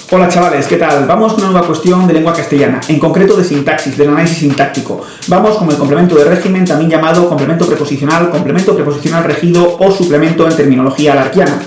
Hola chavales, ¿qué tal? Vamos con una nueva cuestión de lengua castellana, en concreto de sintaxis, del análisis sintáctico. Vamos con el complemento de régimen, también llamado complemento preposicional regido o suplemento en terminología alarquiana.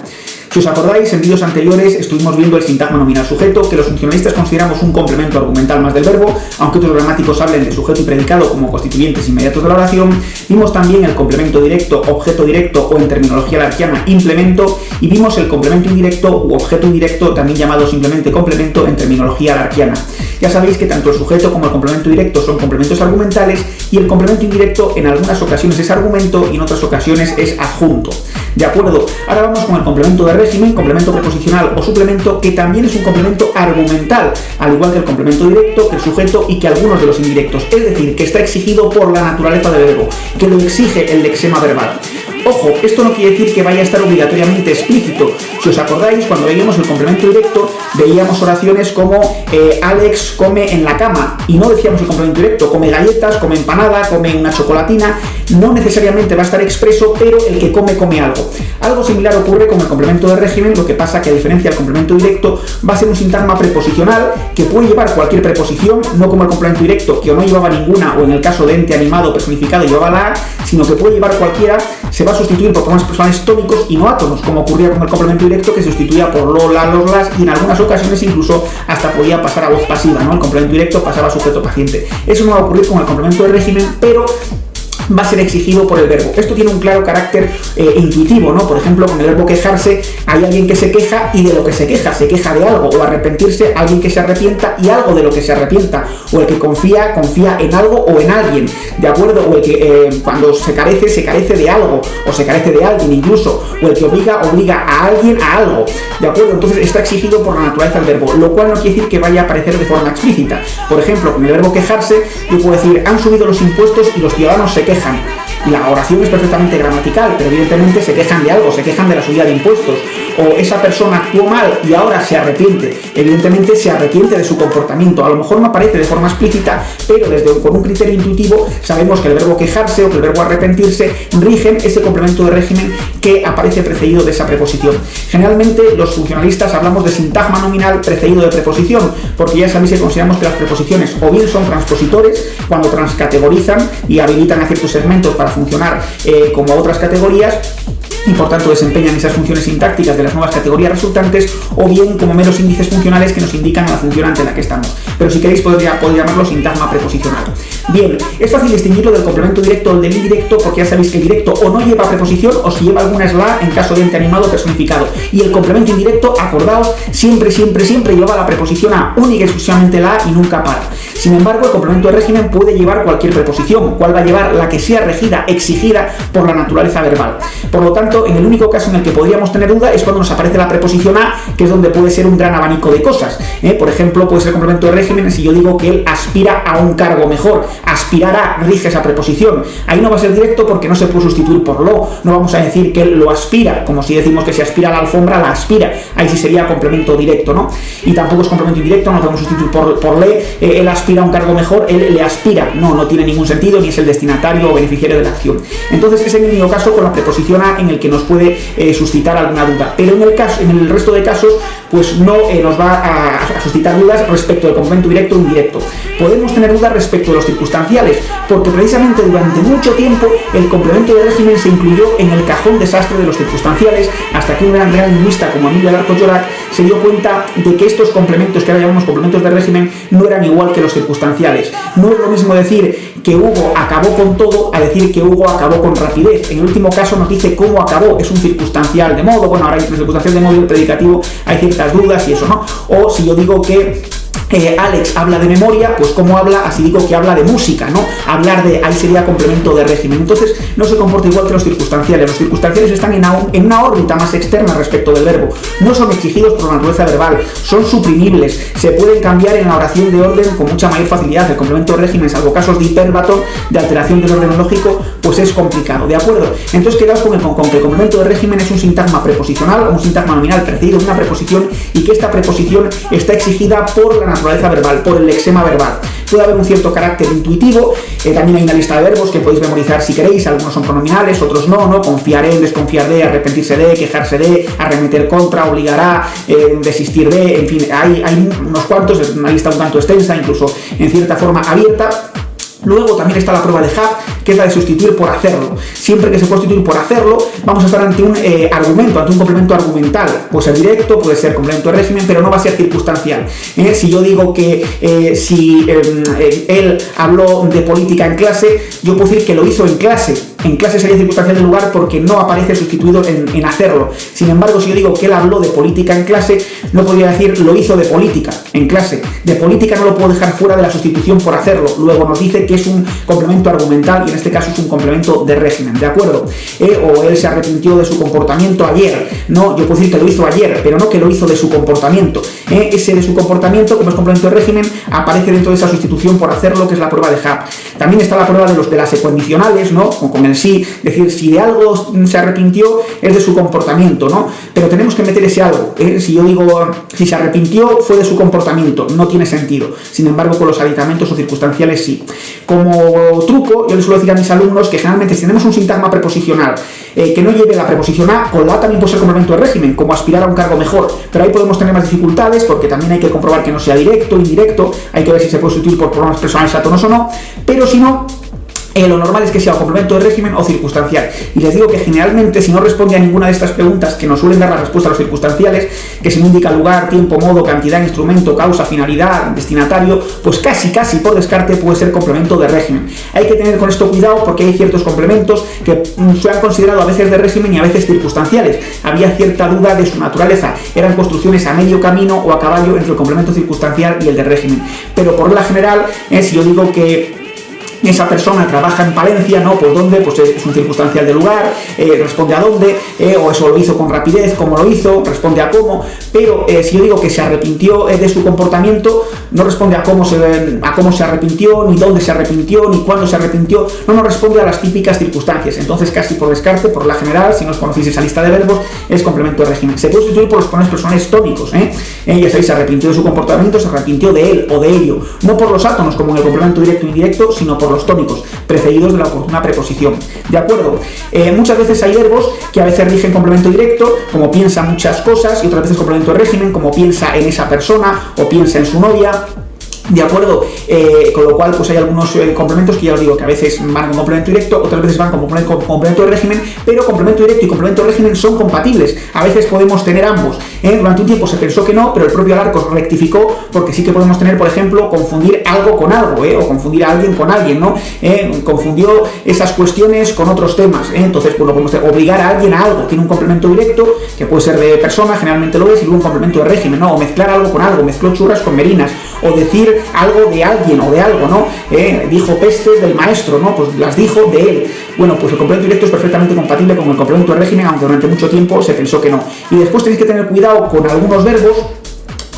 Si os acordáis, en vídeos anteriores estuvimos viendo el sintagma nominal sujeto, que los funcionalistas consideramos un complemento argumental más del verbo, aunque otros gramáticos hablen de sujeto y predicado como constituyentes inmediatos de la oración. Vimos también el complemento directo, objeto directo o en terminología alarquiana implemento, y vimos el complemento indirecto u objeto indirecto, también llamado simplemente complemento en terminología alarquiana. Ya sabéis que tanto el sujeto como el complemento directo son complementos argumentales y el complemento indirecto en algunas ocasiones es argumento y en otras ocasiones es adjunto. ¿De acuerdo? Ahora vamos con el complemento de régimen, complemento preposicional o suplemento, que también es un complemento argumental, al igual que el complemento directo, que el sujeto y que algunos de los indirectos. Es decir, que está exigido por la naturaleza del verbo, que lo exige el lexema verbal. Ojo, esto no quiere decir que vaya a estar obligatoriamente explícito. Si os acordáis, cuando veíamos el complemento directo, veíamos oraciones como Alex come en la cama, y no decíamos el complemento directo, come galletas, come empanada, come una chocolatina. No necesariamente va a estar expreso, pero el que come, come algo. Algo similar ocurre con el complemento de régimen, lo que pasa que a diferencia del complemento directo, va a ser un sintagma preposicional que puede llevar cualquier preposición, no como el complemento directo, que o no llevaba ninguna, o en el caso de ente animado personificado llevaba la a, sino que puede llevar cualquiera. Se va a sustituir por pronombres personales tónicos y no átonos, como ocurría con el complemento directo, que se sustituía por lo, la, los, las, y en algunas ocasiones incluso hasta podía pasar a voz pasiva, ¿no? El complemento directo pasaba a sujeto paciente. Eso no va a ocurrir con el complemento de régimen, pero va a ser exigido por el verbo. Esto tiene un claro carácter intuitivo, ¿no? Por ejemplo, con el verbo quejarse, hay alguien que se queja y de lo que se queja de algo, o arrepentirse, alguien que se arrepienta y algo de lo que se arrepienta, o el que confía en algo o en alguien, ¿de acuerdo? O el que cuando se carece de algo, o se carece de alguien incluso, o el que obliga a alguien a algo, ¿de acuerdo? Entonces está exigido por la naturaleza del verbo, lo cual no quiere decir que vaya a aparecer de forma explícita. Por ejemplo, con el verbo quejarse, yo puedo decir, han subido los impuestos y los ciudadanos se quejan. Y la oración es perfectamente gramatical, pero evidentemente se quejan de algo, se quejan de la subida de impuestos. O esa persona actuó mal y ahora se arrepiente. Evidentemente se arrepiente de su comportamiento. A lo mejor no aparece de forma explícita, pero con un criterio intuitivo sabemos que el verbo quejarse o que el verbo arrepentirse rigen ese complemento de régimen que aparece precedido de esa preposición. Generalmente los funcionalistas hablamos de sintagma nominal precedido de preposición, porque ya sabéis que consideramos que las preposiciones o bien son transpositores, cuando transcategorizan y habilitan a ciertos segmentos para funcionar como otras categorías, y por tanto desempeñan esas funciones sintácticas de las nuevas categorías resultantes, o bien como meros índices funcionales que nos indican la función ante la que estamos. Pero si queréis podéis llamarlo sintagma preposicional. Bien, es fácil distinguirlo del complemento directo o del indirecto, porque ya sabéis que el directo o no lleva preposición, o si lleva alguna es la en caso de ente animado personificado. Y el complemento indirecto, acordaos, siempre lleva la preposición a, única y exclusivamente la a y nunca para. Sin embargo, el complemento de régimen puede llevar cualquier preposición. ¿Cuál va a llevar? La que sea regida, exigida por la naturaleza verbal. Por lo tanto, en el único caso en el que podríamos tener duda es cuando nos aparece la preposición a, que es donde puede ser un gran abanico de cosas. Por ejemplo, puede ser el complemento de régimen si yo digo que él aspira a un cargo mejor. Aspirará rige esa preposición. Ahí no va a ser directo porque no se puede sustituir por lo. No vamos a decir que él lo aspira, como si decimos que si aspira a la alfombra, la aspira. Ahí sí sería complemento directo, ¿no? Y tampoco es complemento indirecto, no podemos sustituir por le. Él aspira a un cargo mejor, él le aspira. No tiene ningún sentido, ni es el destinatario o beneficiario de la acción. Entonces es el único caso con la preposición a en el que nos puede suscitar alguna duda. Pero en el resto de casos, pues no nos va a suscitar dudas respecto del complemento directo o indirecto. Podemos tener dudas respecto de los circunstanciales, porque precisamente durante mucho tiempo el complemento de régimen se incluyó en el cajón desastre de los circunstanciales, hasta que un gran lingüista como Emilio Alarcos-Llorac se dio cuenta de que estos complementos que ahora llamamos complementos de régimen no eran igual que los circunstanciales. No es lo mismo decir que Hugo acabó con todo a decir que Hugo acabó con rapidez. En el último caso nos dice cómo acabó, es un circunstancial de modo. Bueno, ahora entre el circunstancial de modo y el predicativo hay ciertas dudas y eso, ¿no? O si yo digo que Alex habla de memoria, pues como habla, así digo que habla de música, ¿no? Hablar de, ahí sería complemento de régimen. Entonces no se comporta igual que los circunstanciales. Los circunstanciales están en una órbita más externa respecto del verbo. No son exigidos por la naturaleza verbal, son suprimibles, se pueden cambiar en la oración de orden con mucha mayor facilidad. El complemento de régimen, salvo casos de hiperbatón, de alteración del orden lógico, pues es complicado, ¿de acuerdo? Entonces quedaos con que el complemento de régimen es un sintagma preposicional o un sintagma nominal precedido de una preposición, y que esta preposición está exigida por la naturaleza verbal, por el lexema verbal. Puede haber un cierto carácter intuitivo, también hay una lista de verbos que podéis memorizar si queréis, algunos son pronominales, otros no, confiar en, desconfiar de, arrepentirse de, quejarse de, arremeter contra, obligar a, desistir de, en fin, hay unos cuantos, es una lista un tanto extensa, incluso en cierta forma abierta. Luego también está la prueba de Hub, que es la de sustituir por hacerlo. Siempre que se puede sustituir por hacerlo, vamos a estar ante un argumento, ante un complemento argumental. Puede ser directo, puede ser complemento de régimen, pero no va a ser circunstancial. Si yo digo que él habló de política en clase, yo puedo decir que lo hizo en clase. En clase sería circunstancial de lugar porque no aparece sustituido en hacerlo. Sin embargo, si yo digo que él habló de política en clase, no podría decir lo hizo de política en clase. De política no lo puedo dejar fuera de la sustitución por hacerlo. Luego nos dice que es un complemento argumental y en este caso es un complemento de régimen, ¿de acuerdo? O él se arrepintió de su comportamiento ayer. No, yo puedo decir que lo hizo ayer, pero no que lo hizo de su comportamiento. Ese de su comportamiento, como es complemento de régimen, aparece dentro de esa sustitución por hacerlo, que es la prueba de Hub. También está la prueba de las econdicionales, ¿no? Con el sí, es decir, si de algo se arrepintió es de su comportamiento, ¿no? Pero tenemos que meter ese algo. Si yo digo, si se arrepintió fue de su comportamiento, no tiene sentido. Sin embargo, con los aditamentos o circunstanciales sí. Como truco, yo les suelo decir a mis alumnos que generalmente si tenemos un sintagma preposicional que no lleve la preposición a, con la a también puede ser complemento de régimen, como aspirar a un cargo mejor, pero ahí podemos tener más dificultades porque también hay que comprobar que no sea directo, indirecto, hay que ver si se puede sustituir por pronombres personales átonos o no, pero si no, lo normal es que sea complemento de régimen o circunstancial. Y les digo que generalmente si no responde a ninguna de estas preguntas que nos suelen dar la respuesta a los circunstanciales, que se indica lugar, tiempo, modo, cantidad, instrumento, causa, finalidad, destinatario, pues casi por descarte puede ser complemento de régimen. Hay que tener con esto cuidado porque hay ciertos complementos que se han considerado a veces de régimen y a veces circunstanciales. Había cierta duda de su naturaleza. Eran construcciones a medio camino o a caballo entre el complemento circunstancial y el de régimen. Pero por regla general, si yo digo que esa persona trabaja en Palencia, ¿no? ¿Por dónde? Pues es un circunstancial de lugar, responde a dónde, o eso lo hizo con rapidez, cómo lo hizo, responde a cómo, pero si yo digo que se arrepintió de su comportamiento, no responde a cómo se arrepintió, ni dónde se arrepintió, ni cuándo se arrepintió, no responde a las típicas circunstancias. Entonces, casi por descarte, por la general, si no os conocéis esa lista de verbos, es complemento de régimen. Se puede sustituir por los pronombres personales tónicos, ya sabéis, se arrepintió de su comportamiento, se arrepintió de él o de ello, no por los átonos, como en el complemento directo e indirecto, sino por los tónicos, precedidos de la oportuna preposición. ¿De acuerdo? Muchas veces hay verbos que a veces rigen complemento directo, como piensa muchas cosas, y otras veces complemento de régimen, como piensa en esa persona o piensa en su novia. ¿De acuerdo? Con lo cual, pues hay algunos complementos que ya os digo que a veces van con complemento directo, otras veces van con complemento de régimen, pero complemento directo y complemento de régimen son compatibles. A veces podemos tener ambos. Durante un tiempo se pensó que no, pero el propio Alarcos rectificó, porque sí que podemos tener, por ejemplo, confundir algo con algo, o confundir a alguien con alguien, ¿no? Confundió esas cuestiones con otros temas. Entonces, pues lo podemos obligar a alguien a algo. Tiene un complemento directo, que puede ser de persona, generalmente lo es, y luego un complemento de régimen, ¿no? O mezclar algo con algo, mezcló churras con merinas, o decir algo de alguien o de algo, ¿no? Dijo pestes del maestro, ¿no? Pues las dijo de él. Bueno, pues el complemento directo es perfectamente compatible con el complemento de régimen, aunque durante mucho tiempo se pensó que no. Y después tenéis que tener cuidado con algunos verbos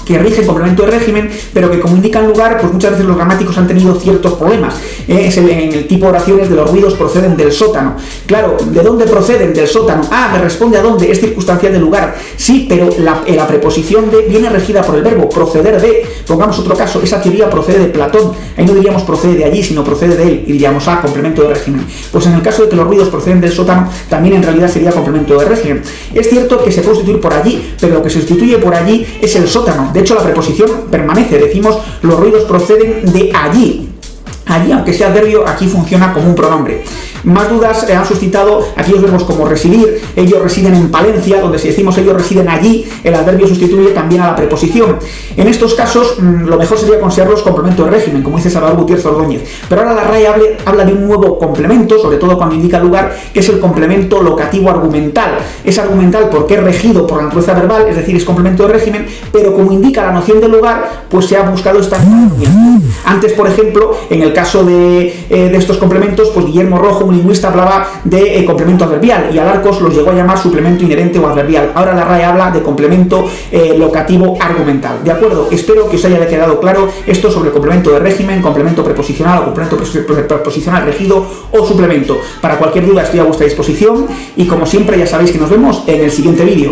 que rigen complemento de régimen, pero que como indican lugar, pues muchas veces los gramáticos han tenido ciertos problemas. Es en el tipo de oraciones de los ruidos proceden del sótano. Claro, ¿de dónde proceden? Del sótano. Ah, me responde a dónde, es circunstancial de lugar. Sí, pero la preposición de viene regida por el verbo proceder de. Pongamos otro caso, esa teoría procede de Platón. Ahí no diríamos procede de allí, sino procede de él, y diríamos, complemento de régimen. Pues en el caso de que los ruidos proceden del sótano, también en realidad sería complemento de régimen. Es cierto que se puede sustituir por allí, pero lo que se sustituye por allí es el sótano. De hecho, la preposición permanece, decimos los ruidos proceden de allí. Allí, aunque sea adverbio, aquí funciona como un pronombre. Más dudas han suscitado aquellos verbos como residir. Ellos residen en Palencia, donde si decimos ellos residen allí, el adverbio sustituye también a la preposición. En estos casos, lo mejor sería considerarlos complemento de régimen, como dice Salvador Gutiérrez Ordóñez. Pero ahora la RAE habla de un nuevo complemento, sobre todo cuando indica lugar, que es el complemento locativo argumental. Es argumental porque es regido por la naturaleza verbal, es decir, es complemento de régimen, pero como indica la noción de lugar, pues se ha buscado esta noción. Antes, por ejemplo, en el caso de estos complementos, pues Guillermo Rojo, un lingüista, hablaba de complemento adverbial y Alarcos los llegó a llamar suplemento inherente o adverbial. Ahora la RAE habla de complemento locativo argumental. ¿De acuerdo? Espero que os haya quedado claro esto sobre el complemento de régimen, complemento preposicional o complemento preposicional regido o suplemento. Para cualquier duda estoy a vuestra disposición y como siempre ya sabéis que nos vemos en el siguiente vídeo.